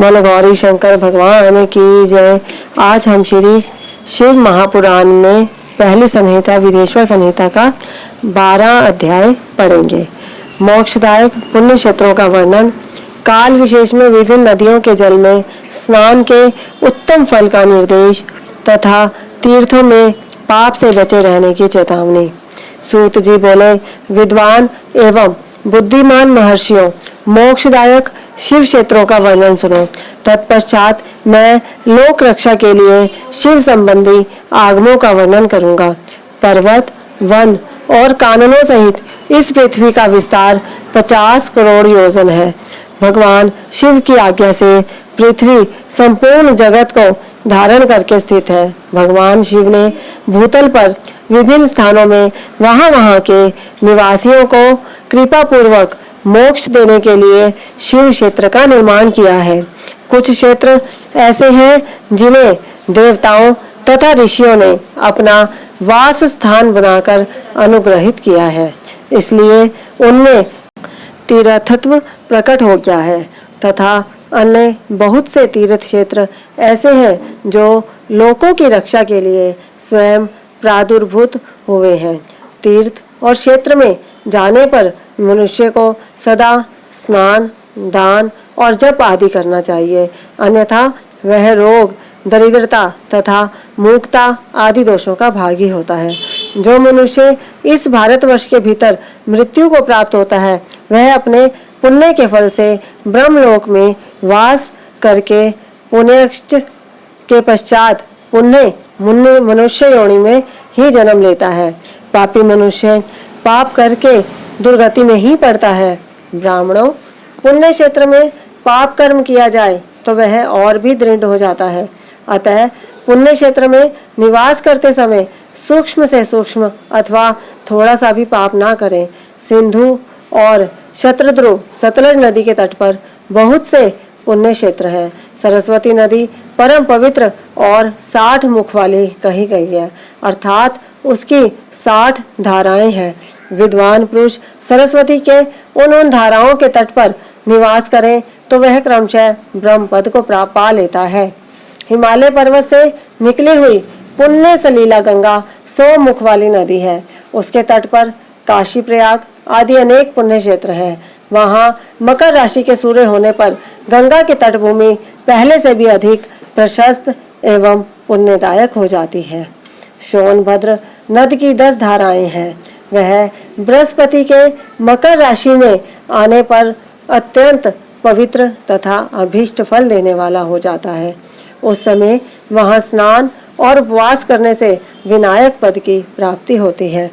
बोलो गौरी शंकर भगवान की जय। आज हम श्री शिव महापुराण में पहली संहिता विदेश्वर संहिता का 12 अध्याय पढ़ेंगे। मोक्षदायक पुण्य क्षेत्रों का वर्णन, काल विशेष में विभिन्न नदियों के जल में स्नान के उत्तम फल का निर्देश तथा तीर्थों में पाप से बचे रहने की चेतावनी। सूत जी बोले, विद्वान एवं बुद्धिमान महर्षियों, मोक्षदायक शिव क्षेत्रों का वर्णन सुनो। तत्पश्चात मैं लोक रक्षा के लिए शिव संबंधी आगमों का वर्णन करूंगा। पर्वत, वन और काननों सहित इस पृथ्वी का विस्तार 50 करोड़ योजन है। भगवान शिव की आज्ञा से पृथ्वी संपूर्ण जगत को धारण करके स्थित है। भगवान शिव ने भूतल पर विभिन्न स्थानों में वहां के निवासियों को कृपा पूर्वक मोक्ष देने के लिए शिव क्षेत्र का निर्माण किया है। कुछ क्षेत्र ऐसे हैं जिन्हें देवताओं तथा ऋषियों ने अपना वास स्थान बनाकर अनुग्रहित किया है, इसलिए उनमें तीर्थत्व प्रकट हो गया है। तथा अन्य बहुत से तीर्थ क्षेत्र ऐसे हैं जो लोकों की रक्षा के लिए स्वयं प्रादुर्भूत हुए हैं। तीर्थ और क्षेत्र में जाने पर मनुष्य को सदा स्नान, दान और जप आदि करना चाहिए, अन्यथा वह रोग, दरिद्रता तथा मूर्खता आदि दोषों का भागी होता है। जो मनुष्य इस भारतवर्ष के भीतर मृत्यु को प्राप्त होता है, वह अपने पुण्य के फल से ब्रह्मलोक में वास करके पुण्यश्च के पश्चात पुण्य मनुष्य योनि में ही जन्म लेता है। पापी मनुष्य पाप करके दुर्गति में ही पड़ता है। ब्राह्मणों, पुण्य क्षेत्र में पाप कर्म किया जाए तो वह और भी दृढ़ हो जाता है। अतः पुण्य क्षेत्र में निवास करते समय सूक्ष्म से सूक्ष्म अथवा थोड़ा सा भी पाप ना करें। सिंधु और शतद्रु सतलज नदी के तट पर बहुत से पुण्य क्षेत्र है। सरस्वती नदी परम पवित्र और 60 मुख वाली कही गई है, अर्थात उसकी 60 धाराएं हैं। विद्वान पुरुष सरस्वती के उन धाराओं के तट पर निवास करें तो वह क्रमशः ब्रह्म पद को पा लेता है। हिमालय पर्वत से निकली हुई पुण्य सलीला गंगा 100 मुख वाली नदी है। उसके तट पर काशी, प्रयाग आदि अनेक पुण्य क्षेत्र है। वहां मकर राशि के सूर्य होने पर गंगा की तटभूमि पहले से भी अधिक प्रशस्त एवं पुण्यदायक हो जाती है। सोनभद्र नद की 10 धाराएं हैं। वह बृहस्पति के मकर राशि में आने पर अत्यंत पवित्र तथा अभीष्ट फल देने वाला हो जाता है। उस समय वहां स्नान और उपवास करने से विनायक पद की प्राप्ति होती है।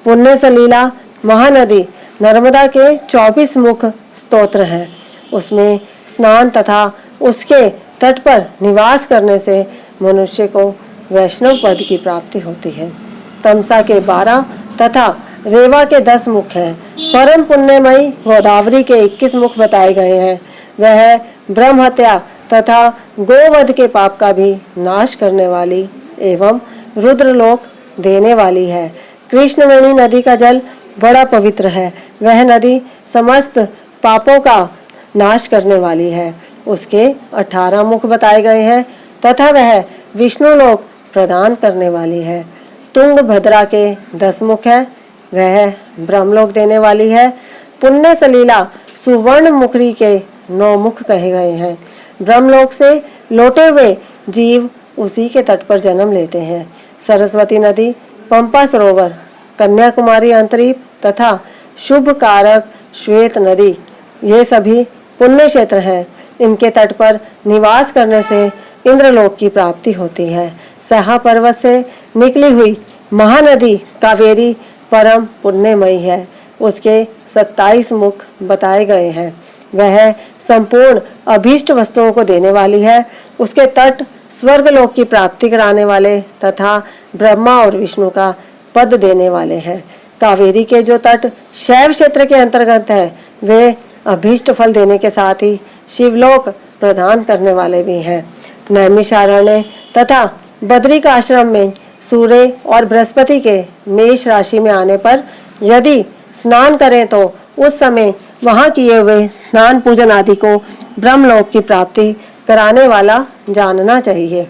पुण्य सलीला महानदी नर्मदा के 24 मुख स्तोत्र हैं। उसमें स्नान तथा उसके तट पर निवास करने से मनुष्य को वैष्णव पद की प्राप्ति होती है। तमसा के 12 तथा रेवा के 10 मुख हैं। परम पुण्यमयी गोदावरी के 21 मुख बताए गए हैं। वह ब्रह्म हत्या तथा गोवध के पाप का भी नाश करने वाली एवं रुद्रलोक देने वाली है। कृष्णवेणी नदी का जल बड़ा पवित्र है। वह नदी समस्त पापों का नाश करने वाली है। उसके 18 मुख बताए गए हैं तथा वह विष्णु लोक प्रदान करने वाली है। तुंगभद्रा के 10 मुख है। वह ब्रह्मलोक देने वाली है। पुण्य सलीला सुवर्ण मुखरी के 9 मुख कहे गए हैं। ब्रह्मलोक से लौटे हुए जीव उसी के तट पर जन्म लेते हैं। सरस्वती नदी, पंपा सरोवर, कन्याकुमारी अंतरीप तथा शुभ कारक श्वेत नदी, ये सभी पुण्य क्षेत्र हैं। इनके तट पर निवास करने से इंद्रलोक की प्राप्ति होती है। सहा पर्वत से निकली हुई महानदी कावेरी परम पुण्यमयी है। उसके 27 मुख बताए गए हैं। वह संपूर्ण अभीष्ट वस्तुओं को देने वाली है। उसके तट स्वर्गलोक की प्राप्ति कराने वाले तथा ब्रह्मा और विष्णु का पद देने वाले हैं। कावेरी के जो तट शैव क्षेत्र के अंतर्गत है, वे अभीष्ट फल देने के साथ ही शिवलोक प्रदान करने वाले भी हैं। नैमिषारण्य तथा बद्री का आश्रम में सूर्य और बृहस्पति के मेष राशि में आने पर यदि स्नान करें तो उस समय वहां किए हुए स्नान पूजन आदि को ब्रह्मलोक की प्राप्ति कराने वाला जानना चाहिए।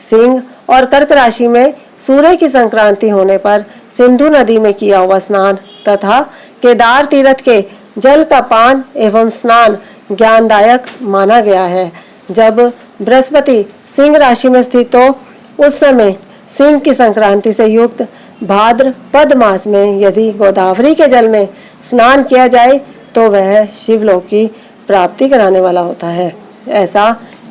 सिंह और कर्क राशि में सूर्य की संक्रांति होने पर सिंधु नदी में किया हुआ स्नान तथा केदार तीर्थ के जल का पान एवं स्नान ज्ञानदायक माना गया है। जब बृहस्पति सिंह राशि में स्थित हो उस समय सिंह की संक्रांति से युक्त भाद्रपद मास में यदि गोदावरी के जल में स्नान किया जाए तो वह शिवलोक की प्राप्ति कराने वाला होता है। ऐसा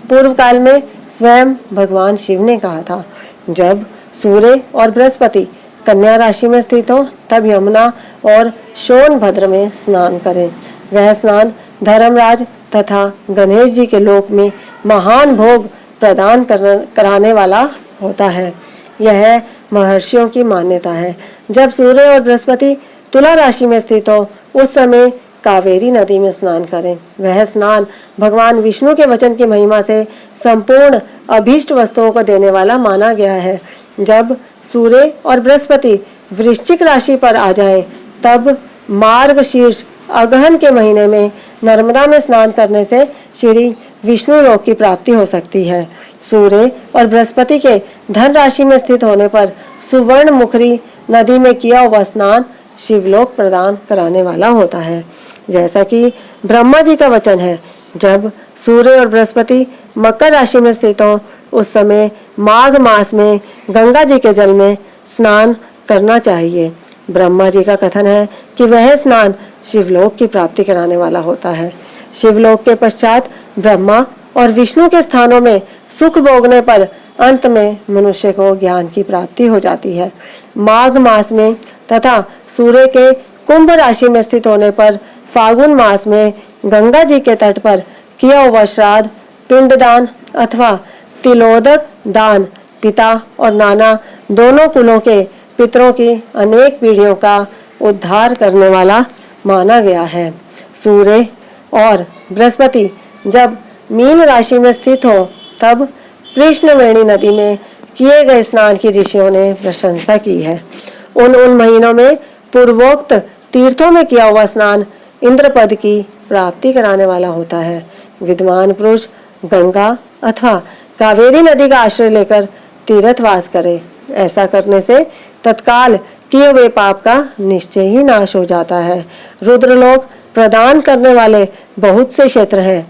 पूर्व काल में स्वयं भगवान शिव ने कहा था। जब सूर्य और बृहस्पति कन्या राशि में स्थित हो तब यमुना और सोनभद्र में स्नान करें। वह स्नान धर्मराज तथा गणेश जी के लोक में महान भोग प्रदान कराने वाला होता है। यह महर्षियों की मान्यता है। जब सूर्य और बृहस्पति तुला राशि में स्थित हो उस समय कावेरी नदी में स्नान करें। वह स्नान भगवान विष्णु के वचन की महिमा से संपूर्ण अभीष्ट वस्तुओं को देने वाला माना गया है। जब सूर्य और बृहस्पति वृश्चिक राशि पर आ जाए तब मार्गशीर्ष अगहन के महीने में नर्मदा में स्नान करने से श्री विष्णु लोक की प्राप्ति हो सकती है। सूर्य और बृहस्पति के धन राशि में स्थित होने पर सुवर्ण मुखरी नदी में किया हुआ स्नान शिवलोक प्रदान कराने वाला होता है। जैसा कि ब्रह्मा जी का वचन है, जब सूर्य और बृहस्पति मकर राशि में स्थित हो उस समय माघ मास में गंगा जी के जल में स्नान करना चाहिए। ब्रह्मा जी का कथन है कि वह स्नान शिवलोक की प्राप्ति कराने वाला होता है। शिवलोक के पश्चात ब्रह्मा और विष्णु के स्थानों में सुख भोगने पर अंत में मनुष्य को ज्ञान की प्राप्ति हो जाती है। माघ मास में तथा सूर्य के कुंभ राशि में स्थित होने पर फागुन मास में गंगा जी के तट पर किया हुआ श्राद्ध, पिंडदान अथवा तिलोदक दान पिता और नाना दोनों कुलों के पितरों की अनेक पीढ़ियों का उद्धार करने वाला माना गया है। सूर्य और बृहस्पति जब मीन राशि में स्थित हो तब कृष्णवेणी नदी में किए गए स्नान की ऋषियों ने प्रशंसा की है। उन महीनों में पूर्वोक्त तीर्थों में किया हुआ स्नान इंद्रपद की प्राप्ति कराने वाला होता है। विद्वान पुरुष गंगा अथवा कावेरी नदी का आश्रय लेकर तीर्थवास करे। ऐसा करने से तत्काल किए हुए पाप का निश्चय ही नाश हो जाता है। रुद्रलोक प्रदान करने वाले बहुत से क्षेत्र हैं,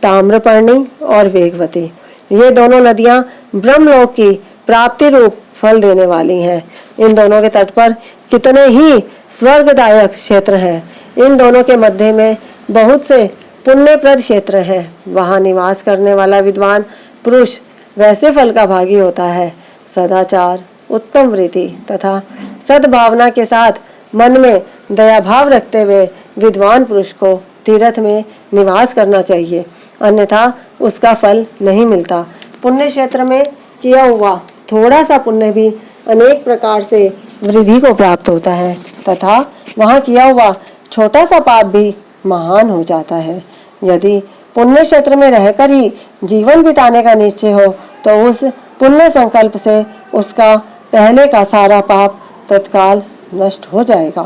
ताम्रपर्णी और वेगवती। ये दोनों नदियां ब्रह्मलोक की प्राप्ति रूप फल देने वाली हैं। इन दोनों के तट पर कितने ही स्वर्गदायक क्षेत्र हैं। इन दोनों के मध्य में बहुत से पुण्यप्रद क्षेत्र हैं। वहां निवास करने वाला विद्वान पुरुष वैसे फल का भागी होता है। सदाचार, उत्तम वृत्ति तथा सद्भावना के साथ मन में दया भाव रखते हुए विद्वान पुरुष को तीर्थ में निवास करना चाहिए, अन्यथा उसका फल नहीं मिलता। पुण्य क्षेत्र में किया हुआ थोड़ा सा पुण्य भी अनेक प्रकार से वृद्धि को प्राप्त होता है तथा वहाँ किया हुआ छोटा सा पाप भी महान हो जाता है। यदि पुण्य क्षेत्र में रहकर ही जीवन बिताने का निश्चय हो तो उस पुण्य संकल्प से उसका पहले का सारा पाप तत्काल नष्ट हो जाएगा,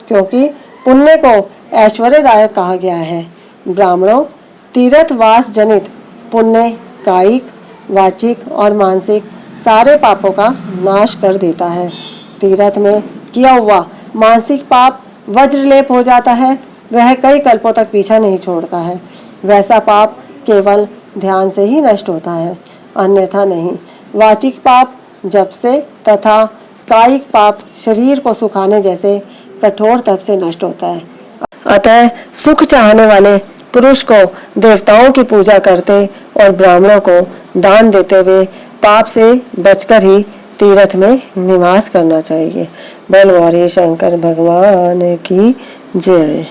क्योंकि पुण्य को ऐश्वर्यदायक कहा गया है। ब्राह्मणों, तीर्थवास जनित पुण्य कायिक, वाचिक और मानसिक सारे पापों का नाश कर देता है। तीर्थ में किया हुआ मानसिक पाप वज्रलेप हो जाता है, वह कई कल्पों तक पीछा नहीं छोड़ता है। वैसा पाप केवल ध्यान से ही नष्ट होता है, अन्यथा नहीं। वाचिक पाप जप से तथा कायिक पाप शरीर को सुखाने जैसे कठोर तप से नष्ट होता है। अतः सुख चाहने वाले पुरुष को देवताओं की पूजा करते और ब्राह्मणों को दान देते हुए पाप से बचकर ही तीर्थ में निवास करना चाहिए। बोल गौरी शंकर भगवान की जय।